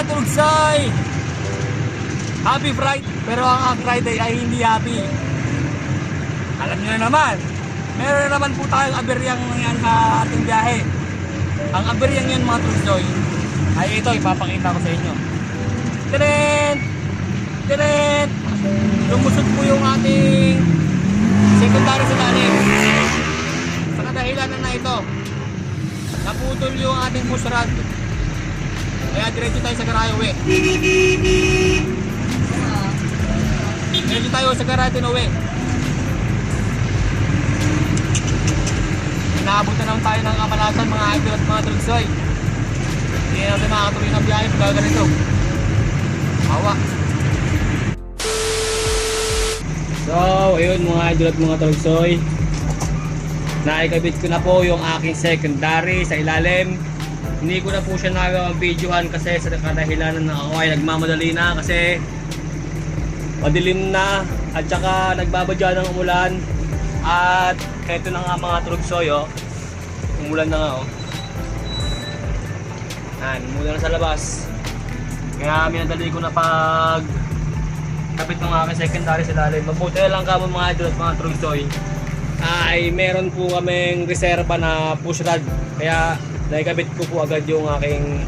Turugsoy! Happy Friday! Pero ang Friday ay hindi happy. Alam niyo na naman, meron na naman po tayong aberyang yan sa ating biyahe. Ang aberyang yun mga Turugsoy ay ito, ipapakita ko sa inyo. Tiret! Tiret! Lumusot po yung ating secondary sa dalim. Sa kadahilanan na ito, naputol yung ating push rod. Kaya diretso tayo sa garahe uwi. Diretso tayo sa garahe din uwi. Inaabot na naman tayo ng Kamalasan mga idol at mga Turugsoy. Hindi na natin makakatuloy ng biyahe pag ganito. Hawa. So, ayun mga idol at mga Turugsoy. Naikabit ko na po yung aking secondary sa ilalim. Hindi ko na po siya nagawang-videohan kasi sa kadahilanan na ako ay nagmamadali na kasi madilim na at saka nagbabadya ng umulan. At eto na nga mga Turugsoy, oh. Umulan na nga, oh. Umulan na sa labas. Kaya minadali ko na pag kapit ng aking secondary sa ilalim. Mabuti na lang kamo mga idol at mga Turugsoy ay meron po kaming reserva na push rod. Kaya naikabit ko po agad yung aking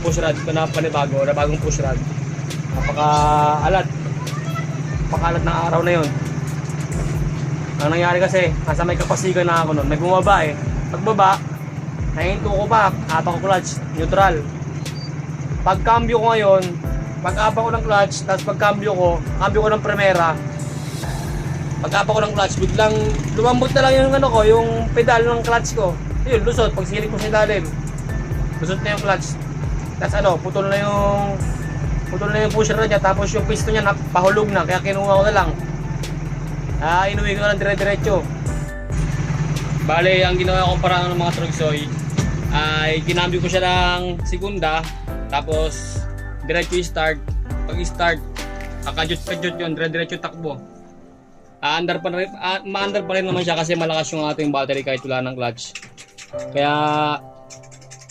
push rod na panibago, na bagong push rod. Napaka-alat ng araw na yun. Ang nangyari kasi, nasa may kapasigan na ako nun, may bumaba eh. Pagbaba, nahinto ko pa, apak ko clutch, neutral. Pagkambyo ko ngayon, pag-apak ko ng clutch, tapos pagkambyo ko ng primera. Pag-apak ko ng clutch, biglang lumambot na lang yung ano ko, yung pedal ng clutch ko. Yun, lusot, pag silip ko sa ilalim, lusot na yung clutch. Tapos ano, putol na yung pusher na niya, tapos yung piston niya napahulog na, kaya kinuha ko na lang. Inuwi ko na lang dire-diretso. Bale, ang ginawa kong paraan ng mga Turugsoy ay ginambi ko siya ng segunda, tapos diretso i-start. Pag i-start, kakajut-kajut yun, dire-diretso takbo. Maandar pa rin naman siya kasi malakas yung ating battery kahit wala ng clutch. Kaya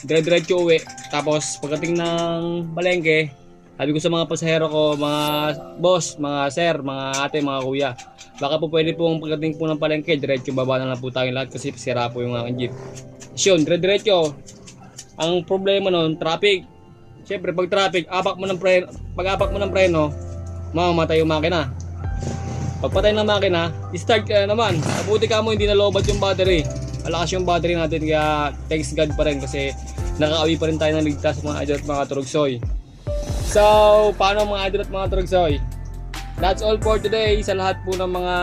dire-diretso uwi. Tapos pagdating ng palengke, sabi ko sa mga pasahero ko, mga boss, mga sir, mga ate, mga kuya, baka po pwede pong pagdating po ng palengke, diretso baba na lang po tayong lahat kasi sira po yung aking jeep. Yun, dire-diretso. Ang problema nun, traffic. Siyempre pag traffic, pag apak mo ng preno, mamamatay yung makina. Pagpatay ng makina, start ka na naman. Mabuti ka mo hindi nalobat yung battery. Malakas yung battery natin kaya thanks God pa rin kasi nakaawi pa rin tayo ng ligtas mga idol at mga Turugsoy. So, paano mga idol at mga Turugsoy? That's all for today. Sa lahat po ng mga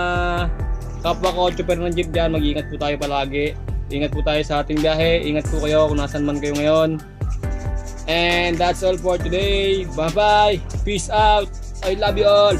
kapwa ko, chopper ng jeep dyan, mag-iingat po tayo palagi. Ingat po tayo sa ating biyahe. Ingat po kayo kung nasan man kayo ngayon. And that's all for today. Bye bye. Peace out. I love you all.